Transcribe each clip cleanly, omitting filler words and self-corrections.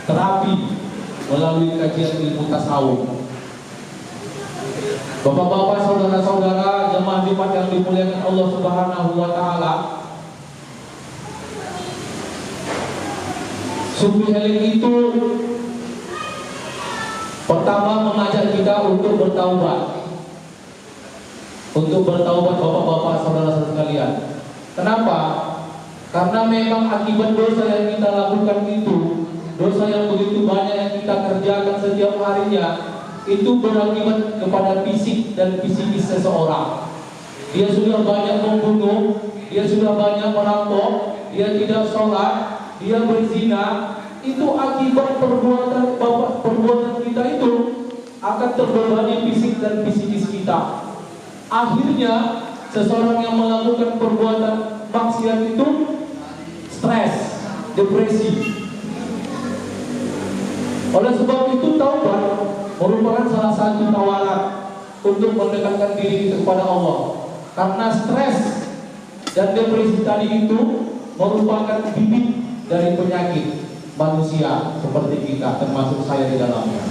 terapi melalui kajian ilmu tasawuf. Bapak-bapak, saudara-saudara, jemaah Jumat yang dimuliakan Allah Subhanahu wa taala, Sufi Healing itu pertama mengajak kita untuk bertaubat. Untuk bertaubat bapak-bapak, saudara-saudara sekalian. Kenapa? Karena memang akibat dosa yang kita lakukan itu, dosa yang begitu banyak yang kita kerjakan setiap harinya, itu berakibat kepada fisik dan psikis seseorang. Dia sudah banyak membunuh, dia sudah banyak merampok, dia tidak sholat, dia berzina. Itu akibat perbuatan kita itu akan terbebani fisik dan psikis kita. Akhirnya seseorang yang melakukan perbuatan maksiat itu stres, depresi. Oleh sebab itu taubat merupakan salah satu tawaran untuk mendekatkan diri kita kepada Allah. Karena stres dan depresi tadi itu merupakan bibit dari penyakit manusia seperti kita, termasuk saya di dalamnya.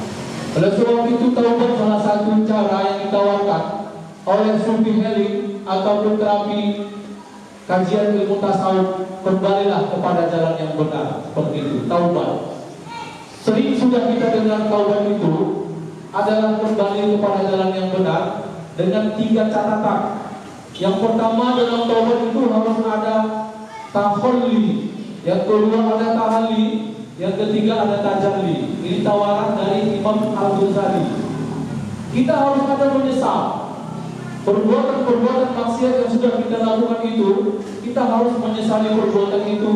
Oleh sebab itu taubat salah satu cara yang ditawarkan oleh Sufi Healing ataupun terapi kajian ilmu tasawuf. Kembalilah kepada jalan yang benar, seperti itu, taubat. Sering sudah kita dengar taubat itu adalah kembali kepada jalan yang benar dengan 3 catatan. Yang pertama, dalam taubat itu harus ada takhalli, yang kedua ada tahalli, yang ketiga ada tajalli. Ini tawaran dari Imam Al-Ghazali. Kita harus ada menyesal perbuatan-perbuatan maksiat yang sudah kita lakukan itu. Kita harus menyesali perbuatan itu,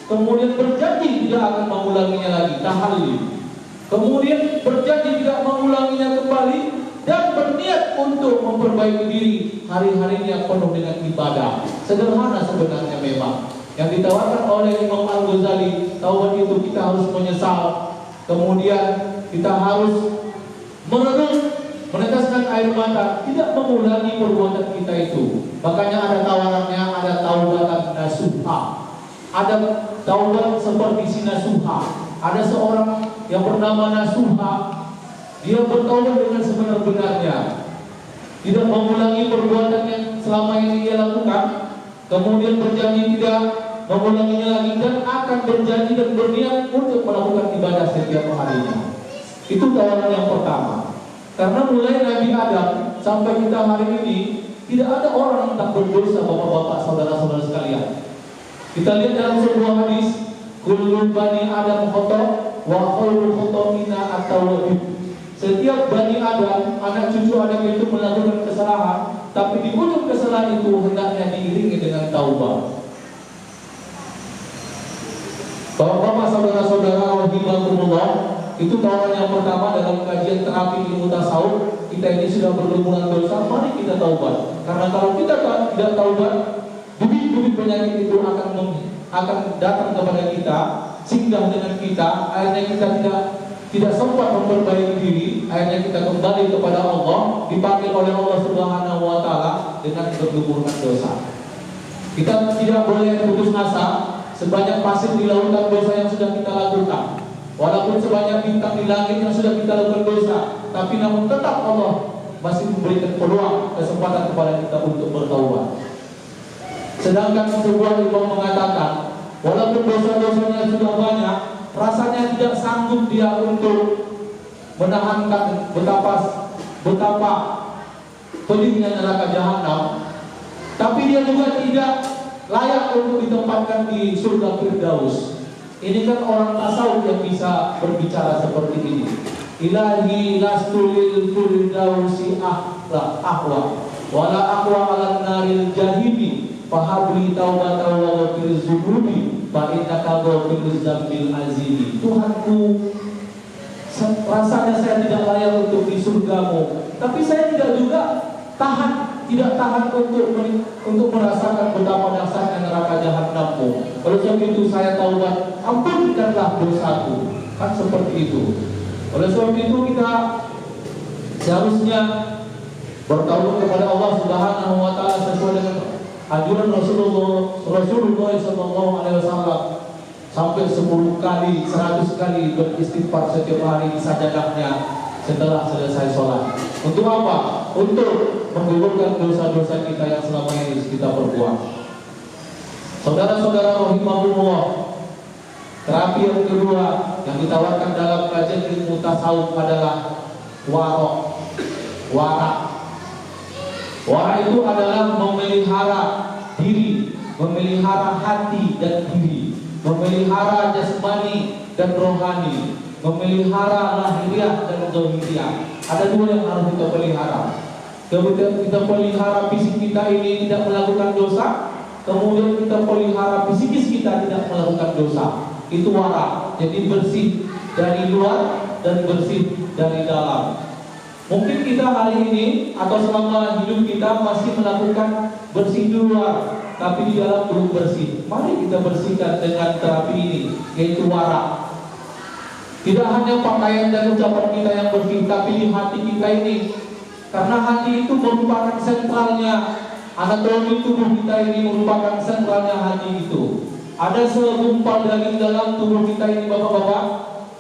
kemudian berjanji tidak akan mengulanginya lagi, tahalli. Kemudian berjanji tidak mengulanginya kembali dan berniat untuk memperbaiki diri hari-harinya penuh dengan ibadah. Sederhana sebenarnya memang yang ditawarkan oleh Imam Al-Ghazali. Taubat itu kita harus menyesal, kemudian kita harus merenung, meneteskan air mata, tidak mengulangi perbuatan kita itu. Makanya ada tawarannya, ada taubatan nasuha, ada taubat seperti si nasuha. Ada seorang yang bernama Nasuha, dia bertaubat dengan sebenar-benarnya, tidak mengulangi perbuatan yang selama ini dia lakukan, kemudian berjanji tidak mengulanginya lagi, dan akan berjanji dan berniat untuk melakukan ibadah setiap harinya. Itu tawaran yang pertama. Karena mulai Nabi Adam sampai kita hari ini, tidak ada orang yang tak berdosa, bapak-bapak, saudara-saudara sekalian. Kita lihat dalam sebuah hadis, kullu bani Adam khata wa khairul khata'ina at-tawwabin. Setiap bani Adam, anak cucu Adam itu melakukan kesalahan, tapi di ujung kesalahan itu hendaknya diiringi dengan taubat. Bapak-bapak, saudara-saudara, rahimakumullah, itu tawaran yang pertama dalam kajian terapi ilmu tasawuf. Kita ini sudah bergumpulan dosa, mari kita taubat. Karena kalau kita tidak taubat, bibit-bibit penyakit itu akan datang kepada kita, singgah dengan kita. Akhirnya kita tidak sempat memperbaiki diri. Akhirnya kita kembali kepada Allah, dipanggil oleh Allah Subhanahu wa taala dengan bergumpulan dosa. Kita tidak boleh putus asa. Sebanyak pasir di lautan dosa yang sudah kita lakukan, walaupun sebanyak bintang di langit yang sudah kita lakukan dosa, tapi namun tetap Allah masih memberikan peluang, kesempatan kepada kita untuk bertaubat. Sedangkan sebuah imam mengatakan, walaupun dosa-dosanya sudah banyak, rasanya tidak sanggup dia untuk menahankan betapa pedihnya neraka jahanam, tapi dia juga tidak layak untuk ditempatkan di surga Firdaus. Ini kan orang tasawuf yang bisa berbicara seperti ini. Ilahi lastulil firdausi ahwa wala aqwa ala naril jahimi fahabli taubatan wa ghafir zunubi fa innaka ghafiruz zambil azimi. Tuhanku, rasanya saya tidak layak untuk di surgamu, tapi saya tidak juga tidak tahan untuk merasakan betapa dahsyatnya neraka jahanammu. Oleh sebab itu saya taubat, ampunkanlah dosaku. Kan seperti itu. Oleh sebab itu kita seharusnya bertaubat kepada Allah Subhanahu wa taala sesuai dengan anjuran Rasulullah sallallahu alaihi wasallam. sampai 10 kali, 100 kali beristighfar setiap hari di sajadahnya setelah selesai sholat. Untuk apa? Untuk menggugurkan dosa-dosa kita yang selama ini kita perbuat. Saudara-saudara rahimahullah, terapi yang kedua yang ditawarkan dalam kajian ilmu tasawuf adalah warak. Warak itu adalah memelihara diri, memelihara hati dan diri, memelihara jasmani dan rohani, memelihara lahiriah dan zahiriah. Ada dua yang harus kita pelihara. Kemudian kita pelihara fisik kita ini tidak melakukan dosa, kemudian kita pelihara psikis kita tidak melakukan dosa. Itu warak. Jadi bersih dari luar dan bersih dari dalam. Mungkin kita hari ini atau selama hidup kita masih melakukan bersih di luar, tapi di dalam belum bersih. Mari kita bersihkan dengan terapi ini, yaitu warak. Tidak hanya pakaian dan ucapan kita yang bersih, tapi di hati kita ini. Karena hati itu merupakan sentralnya, anatomi tubuh kita ini merupakan sentralnya hati itu. Ada segumpal daging dalam tubuh kita ini, bapak-bapak,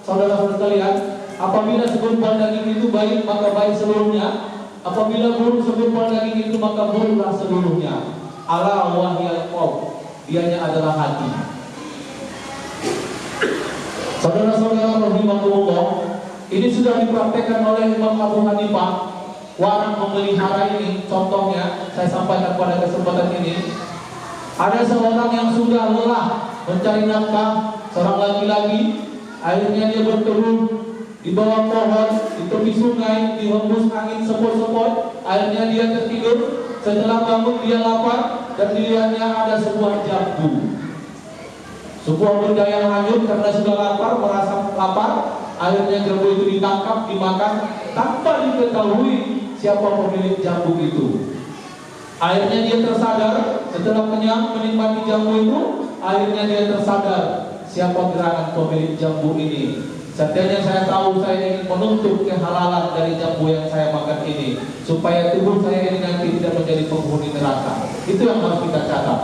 saudara-saudara sekalian. Apabila segumpal daging itu baik, maka baik seluruhnya. Apabila buruk segumpal daging itu, maka buruklah seluruhnya. Ala wahyal qalb, dianya adalah hati. Saudara-saudara rahimahullah, ini sudah dipraktekkan oleh Imam Abu Hanifah. Warak memelihara ini, contohnya saya sampaikan pada kesempatan ini. Ada seorang yang sudah lelah mencari nafkah, seorang laki-laki, akhirnya dia berteduh di bawah pohon, di tepi sungai, dihembus angin sepoi-sepoi, akhirnya dia tertidur. Setelah bangun dia lapar dan dilihatnya ada sebuah jambu. Sebuah benda yang hanyut karena sudah lapar, merasa lapar, akhirnya jambu itu ditangkap, dimakan tanpa diketahui siapa pemilik jambu itu. Akhirnya dia tersadar setelah kenyang menikmati jambu itu, akhirnya dia tersadar siapa gerangan pemilik jambu ini. Seandainya saya tahu, saya ingin menuntut kehalalan dari jambu yang saya makan ini, supaya tubuh saya ini nanti tidak menjadi penghuni neraka. Itu yang harus kita catat.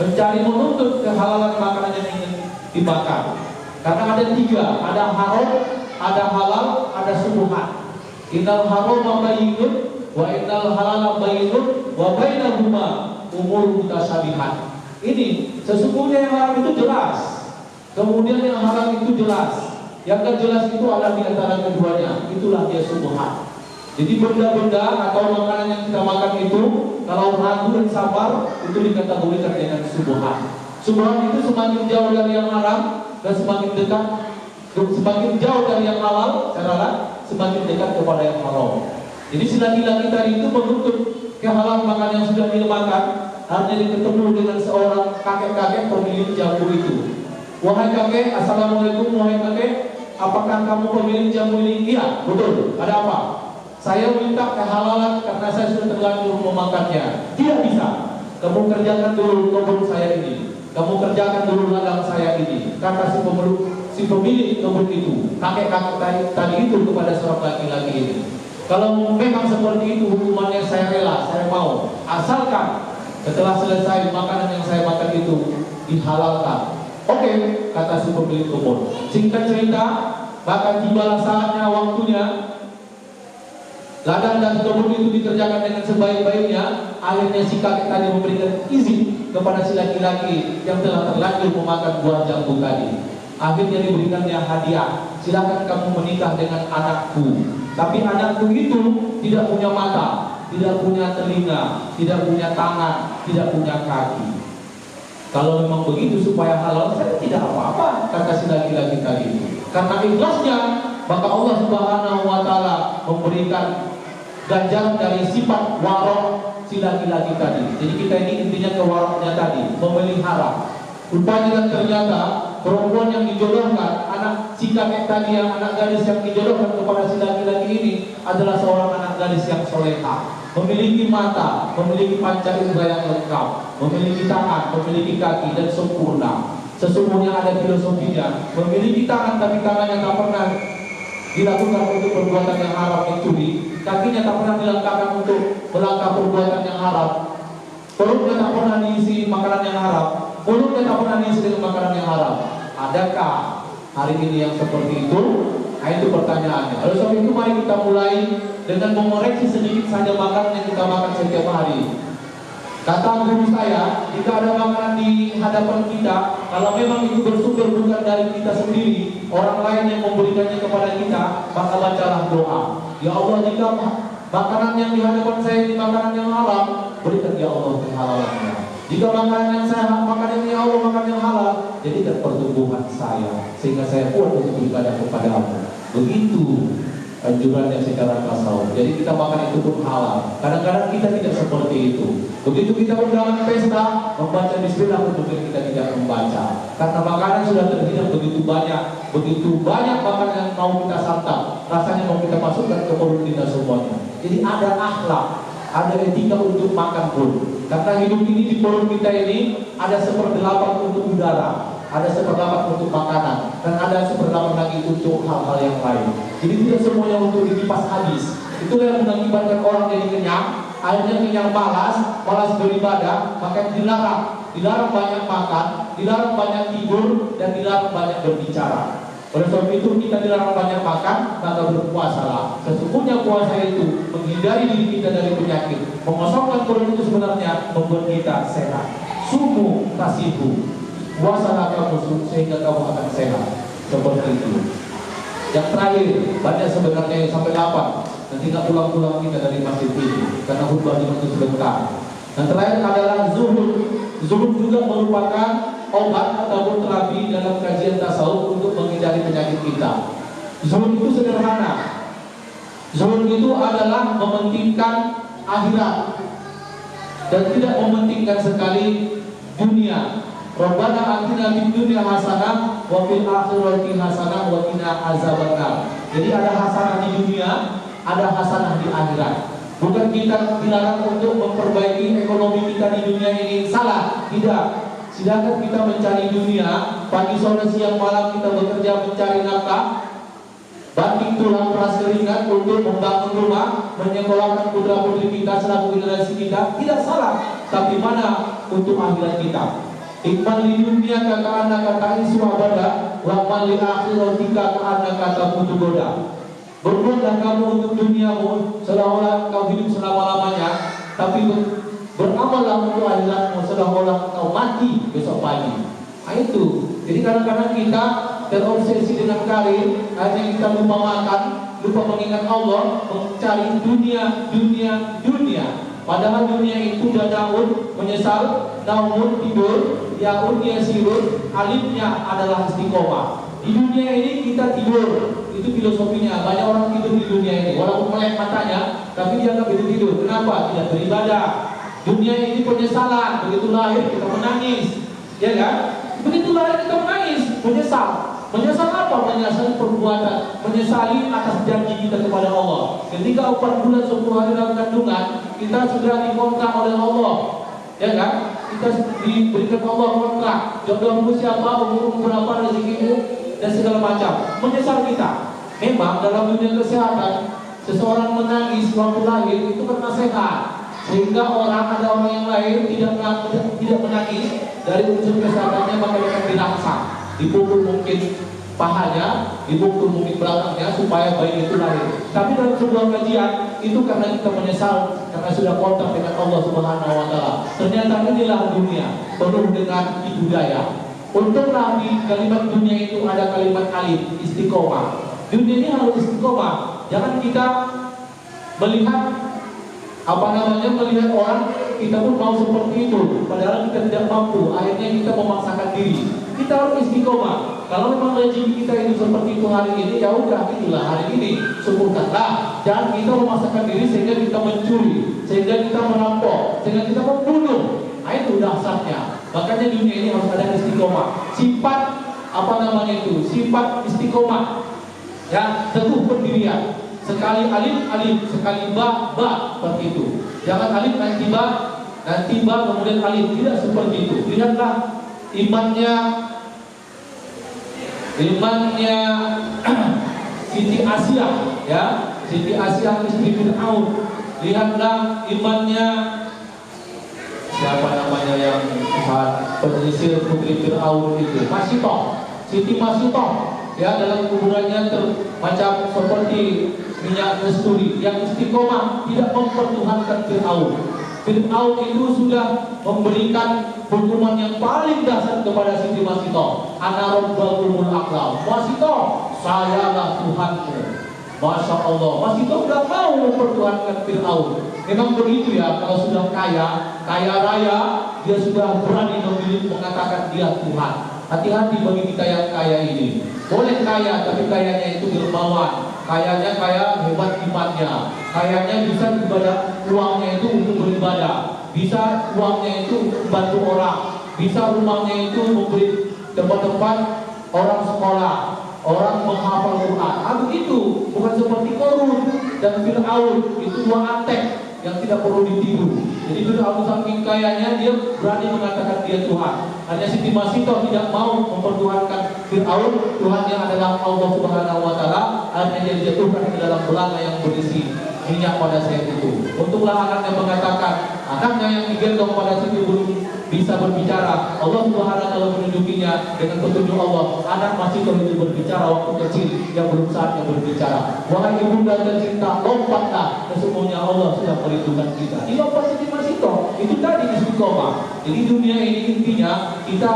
Mencari menuntut kehalalan makanan yang ingin dimakan. Karena ada tiga, ada haram, ada halal, ada subuhat. Innal harama bayyinun wa innal halala bayyinun wa bainahuma umur mutasyabihat. Ini sesungguhnya yang haram itu jelas, kemudian yang halal itu jelas, yang gak jelas itu ada di antara keduanya. Itulah dia subuhat. Jadi benda-benda atau makanan yang kita makan itu, kalau ragu dan sabar, itu dikategorikan dengan subuhat. Subuhat itu semakin jauh dari yang haram dan semakin dekat, semakin jauh dari yang halal, semakin dekat kepada yang haram. Jadi si laki-laki tadi itu menuntut kehalalan makan yang sudah dia makan, akhirnya ketemu dengan seorang kakek-kakek pemilik jambu itu. Wahai kakek, assalamualaikum. Wahai kakek, apakah kamu pemilik jambu ini? Iya, betul. Ada apa? Saya minta kehalalan karena saya sudah terlanjur memakannya. Tidak bisa. Kamu kerjakan dulu kebun saya ini. Kamu kerjakan dulu ladang saya ini. Kata si pemilik kebun itu, kakek-kakek tadi itu kepada seorang laki-laki ini. Kalau memang seperti itu hukumannya, saya rela, saya mau. Asalkan setelah selesai makanan yang saya makan itu dihalalkan. Oke, kata si pemilik kebun. Singkat cerita, bahkan tibalah saatnya, waktunya, ladang dan kebun itu dikerjakan dengan sebaik-baiknya. Akhirnya si kakek tadi memberikan izin kepada si laki-laki yang telah terlanjur memakan buah jambu tadi. Akhirnya diberikannya hadiah. Silakan kamu menikah dengan anakku. Tapi anakku itu tidak punya mata, tidak punya telinga, tidak punya tangan, tidak punya kaki. Kalau memang begitu supaya halal, saya tidak apa-apa, kata si laki-laki tadi. Karena ikhlasnya, maka Allah Subhanahu wa Ta'ala memberikan ganjaran dari sifat warok si laki-laki tadi. Jadi kita ini intinya ke waroknya tadi, memelihara. Rupanya dan ternyata perempuan yang dijodohkan, anak si kakek tadi, yang anak gadis yang dijodohkan kepada si laki-laki ini adalah seorang anak gadis yang soleha, memiliki mata, memiliki panca indera yang lengkap, memiliki tangan, memiliki kaki dan sempurna. Sesungguhnya ada filosofinya, memiliki tangan tapi tangannya tak pernah dilakukan untuk perbuatan yang haram, mencuri. Kakinya tak pernah dilangkahkan untuk melangkah perbuatan yang haram. Perutnya tak pernah diisi makanan yang haram. Mulutnya tak pernah diisi dengan makanan yang haram. Adakah hari ini yang seperti itu? Nah, itu pertanyaannya. Oleh sebab itu mari kita mulai dengan mengoreksi sedikit saja makanan yang kita makan setiap hari. Kata guru saya, jika ada makanan di hadapan kita, kalau memang itu bersumber bukan dari kita sendiri, orang lain yang memberikannya kepada kita, maka bacalah doa. Ya Allah, jika makanan yang di hadapan saya ini makanan yang haram, berikan ya Allah kehalalannya. Jika makanan yang saya makan ini ya Allah makanan yang halal, jadikan pertumbuhan saya sehingga saya kuat untuk beribadah kepadamu. Begitu anjurannya secara tasawuf. Jadi kita makan itu pun halal. Kadang-kadang kita tidak seperti itu. Begitu kita undangan pesta, membaca bismillah, kemudian kita tidak membaca. Karena makanan sudah terhidang begitu banyak makanan yang mau kita santap. Rasanya mau kita masukkan ke perut kita semuanya. Jadi ada akhlak, ada etika untuk makan pun. Karena hidup ini di perut kita ini ada 1/8 untuk udara, ada 1/8 untuk makanan, dan ada 1/8 lagi untuk hal-hal yang lain. Jadi tidak semuanya untuk dikipas habis. Itulah yang mengakibatkan orang jadi kenyang, akhirnya kenyang malas beribadah, maka dilarang banyak makan, dilarang banyak tidur, dan dilarang banyak berbicara. Oleh sebab itu kita dilarang banyak makan, maka berpuasalah. Sesungguhnya puasa itu menghindari diri kita dari penyakit. Mengosongkan perut itu sebenarnya membuat kita sehat. Sumu tasihu, puasalah kamu sehingga kamu akan sehat. Seperti itu. Yang terakhir, banyak sebenarnya yang sampai 8. Nanti nggak pulang-pulang kita dari masjid ini, karena khutbah itu sebentar. Yang terakhir adalah zuhud. Zuhud juga merupakan obat ataupun terapi dalam kajian tasawuf untuk menghindari penyakit kita. Zuhud itu sederhana. Zuhud itu adalah mementingkan akhirat dan tidak mementingkan sekali dunia. Rabbana atina fid dunya hasanah wa fil akhirati hasanah wa qina azabannar. Jadi ada hasanah di dunia, ada hasanah di akhirat. Bukan kita dilarang untuk memperbaiki ekonomi kita di dunia ini, salah, tidak. Sedangkan kita mencari dunia, pagi sore siang malam kita bekerja mencari nafkah, banting tulang peras keringat untuk membangun rumah, menyekolahkan putra putri kita selaku generasi kita, tidak salah. Tapi mana untuk akhirat kita? Iqbal di dunia kata anak kata isu abada, wa mal li akhiratika ka anak kata putu goda. Berbuatlah kamu untuk duniamu seolah-olah kau hidup selama-lamanya, tapi beramallah untuk akhiratmu seolah-olah kau mati besok pagi. Nah itu. Jadi kadang-kadang kita terobsesi dengan karir, akhirnya kita lupa makan, lupa mengingat Allah, mencari dunia. Padahal dunia itu sudah daun, menyesal, naumun tidur, yaun yasirun, alifnya adalah istiqomah. Di dunia ini kita tidur, itu filosofinya. Banyak orang tidur di dunia ini, walaupun melek matanya, tapi dia nggak bisa tidur. Kenapa? Tidak beribadah. Dunia ini penyesalan. Begitu lahir kita menangis, ya kan? Begitu lahir kita menangis, menyesal. Menyesal apa? Menyesal perbuatan, menyesali atas janji kita kepada Allah. Ketika 4 bulan 10 hari dalam kandungan, kita sudah dikontrak oleh Allah, ya kan? Kita diberikan Allah kontrak, jodohmu siapa, umurmu berapa, rezekimu, dan segala macam. Menyesal kita. Memang dalam dunia kesehatan, seseorang menangis waktu lahir itu karena sehat, sehingga ada orang yang lain tidak menangis dari unsur kesehatannya, maka dia akan dirangsang, dipukul mungkin pahanya, dipukul mungkin belakangnya supaya bayi itu lahir. Tapi dalam sebuah kajian itu karena kita menyesal karena sudah kontak dengan Allah Subhanahu wa taala. Ternyata inilah dunia penuh dengan budaya. Untunglah di kalimat dunia itu ada kalimat alif, istiqomah. Dunia ini harus istiqomah. Jangan kita melihat melihat orang, kita pun mau seperti itu, padahal kita tidak mampu. Akhirnya kita memaksakan diri. Kita harus istiqomah. Kalau memang rezeki kita itu seperti itu hari ini, ya udah itulah hari ini, syukurkanlah. Jangan kita memaksakan diri sehingga kita mencuri, sehingga kita merampok, sehingga kita membunuh. Nah itu dasarnya. Makanya dunia ini harus ada istiqomah. Sifat sifat istiqomah. Ya, teguh pendirian. Sekali alif, sekali ba, seperti itu. Jangan alif nanti ba, kemudian alif. Tidak seperti itu. Lihatlah imannya Siti Asia, ya, Siti Asia istri Fir'aun. Lihatlah imannya siapa namanya yang penyisir putri Fir'aun itu, Masitoh. Siti Masitoh ya dalam kuburannya macam seperti minyak kasturi yang istiqomah tidak mempertuhankan Fir'aun. Fir'aun itu sudah memberikan hukuman yang paling dasar kepada Siti Masitoh. Ana rabbakumul a'la. Masitoh, sayalah Tuhanmu. Masya Allah, Masitoh tidak mau mempertuhankan Fir'aun. Memang begitu ya, kalau sudah kaya raya, dia sudah berani mengatakan dia Tuhan. Hati-hati bagi kita yang kaya ini. Boleh kaya, tapi kayanya itu dermawan. Kayanya kaya hebat imannya. Kayanya bisa ibadah, uangnya itu untuk beribadah. Bisa uangnya itu untuk bantu orang. Bisa rumahnya itu memberi tempat-tempat orang sekolah, orang menghafal Quran. Begitu, bukan seperti Korun dan Fir'aun. Itu uang antek yang tidak perlu ditiru. Jadi Fir'aun saking kayanya dia berani mengatakan dia Tuhan. Hanya Siti Masitoh tidak mau mempertuhankan Fir'aun. Tuhannya adalah Allah Subhanahu wa Ta'ala. Akhirnya dia dijatuhkan ke dalam belanga yang berisi minyak pada saat itu. Untunglah anaknya mengatakan, anaknya yang digendong pada situ belum bisa berbicara. Allah Subhanahu wa Ta'ala menunjukinya dengan petunjuk Allah. Anak Masitoh itu berbicara waktu kecil yang belum saatnya berbicara. Wahai ibunda tercinta, lompatlah, sesungguhnya Allah sudah perlindungan kita. Ini lompat Siti Masitoh, itu tadi istiqomah. Jadi dunia ini intinya kita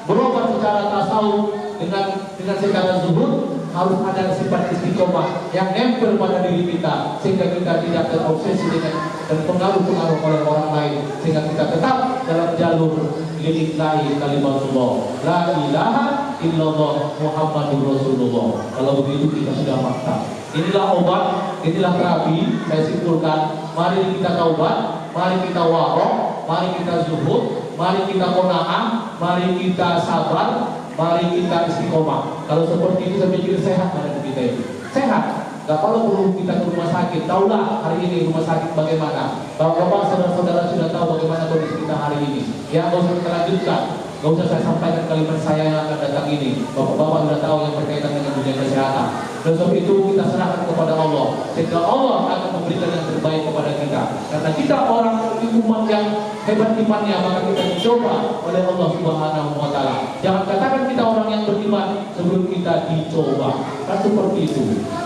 berobat secara tasawuf dengan secara zuhud, harus ada sifat istiqomah yang nempel pada diri kita sehingga kita tidak terobsesi dengan pengaruh-pengaruh oleh orang lain, sehingga kita tetap dalam jalur lillahi kalimatullah la ilaha illallah Muhammadur Rasulullah. Kalau begitu kita sudah mantap. Inilah obat, inilah terapi. Saya simpulkan, mari kita taubat, mari kita warok, mari kita zuhud, mari kita qanaah, mari kita sabar, mari kita istiqomah. Kalau seperti itu saya pikir sehat pada kita itu. Sehat. Gak perlu kita ke rumah sakit. Tahulah hari ini rumah sakit bagaimana. Bapak-bapak, saudara-saudara sudah tahu bagaimana kondisi kita hari ini. Ya, gak usah kita lanjutkan. Gak usah saya sampaikan kalimat saya yang akan datang ini. Bapak-bapak sudah tahu yang berkaitan dengan dunia kesehatan. Dan sebab itu kita serahkan kepada Allah. Sehingga Allah akan memberikan yang terbaik kepada kita. Karena kita orang umat yang hebat imannya, maka kita dicoba oleh Allah Subhanahu wa Ta'ala. Jangan katakan kita orang yang beriman sebelum kita dicoba. Kan seperti itu.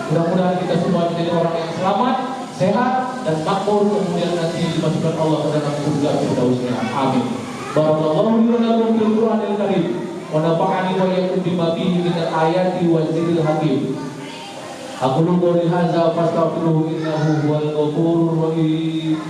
Mudah-mudahan kita semua menjadi orang yang selamat, sehat, dan makmur, kemudian nanti dimasukkan Allah ke dalam surga Firdausnya. Amin. Barakallahu li wa lakum fil Qur'anil Karim. Wa nafa'ani wa iyyakum bima fihi minal ayati wa dzikril hakim. Aku qouli hadza fastaghfiruhu innahu huwal ghafurur rahim.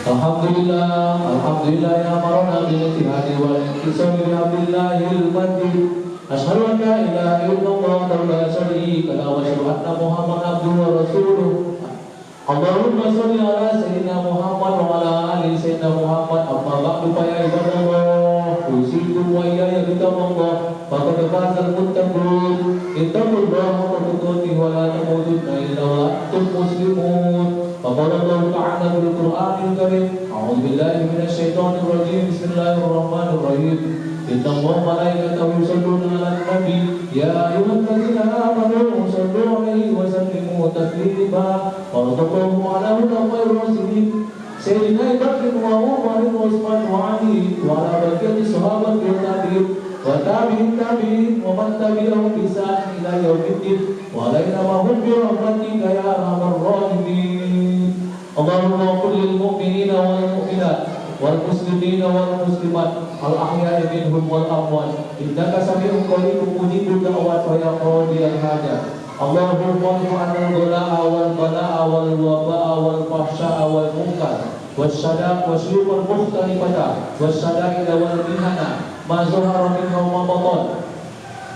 Alhamdulillah ya marana bil ittihadi wal intisari bi hablillahil matin. Asyhadu an la ilaha illallah wa la syarika lahu wa asyhadu anna Muhammadan abduhu wa rasuluh. Allahumma shalli ala sayyidina Muhammad wa ala ali sayyidina Muhammad. Amma ba'du fa ya ibadallah, usikum wa iyaya bittaqwallah. Faqad fazal muttaqun. Ittaqullaha wa tuqatihi wa la tamutunna illa wa antum muslimun. فقال الله تعالى في القرآن الكريم أعوذ بالله من الشيطان الرجيم بسم الله الرحمن الرحيم إن الله وملائكته يصلون على النبي يا أيها الذين آمنوا صلوا عليه وسلموا تسليما فرض الله على هدى خير المرسلين سيدنا أبي بكر وعمر وعثمان وعلي وعلى بقية الصحابة والتابعين والتابعين ومن تبعهم بإحسان إلى يوم الدين وعلينا وهم برحمتك يا أرحم الراحمين. اللهم اغفر للمؤمنين والمؤمنات والمسلمين والمسلمات الأحياء منهم والأموات إنك سميع قريب مجيب الدعوات ويا قاضي الحاجات. اللهم ارفع عنا البلاء والبلاء والوباء والفحشاء والمنكر والشدائد والشيوخ المختلفة والشدائد والمحن ما ظهر منها وما بطن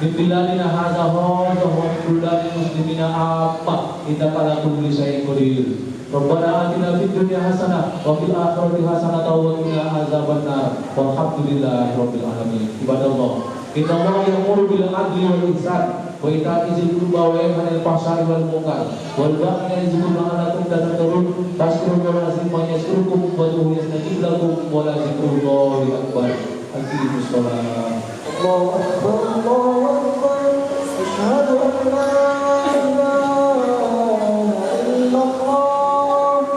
من بلادنا هذا خاصة ومن بلاد المسلمين عامة إنك على كل شيء قدير. ربنا آتنا في الدنيا حسنة وفي الآخرة حسنة وقنا عذاب النار والحمد لله رب العالمين. عباد الله إن الله يأمر بالعدل والإحسان وإيتاء ذي القربى وينهى عن الفحشاء والمنكر والبغي يعظكم لعلكم تذكرون. فاذكروا الله العظيم يذكركم وادعوه يستجيب لكم ولذكر الله أكبر. أقيموا الصلاة. الله أكبر الله أكبر. أشهد أن لا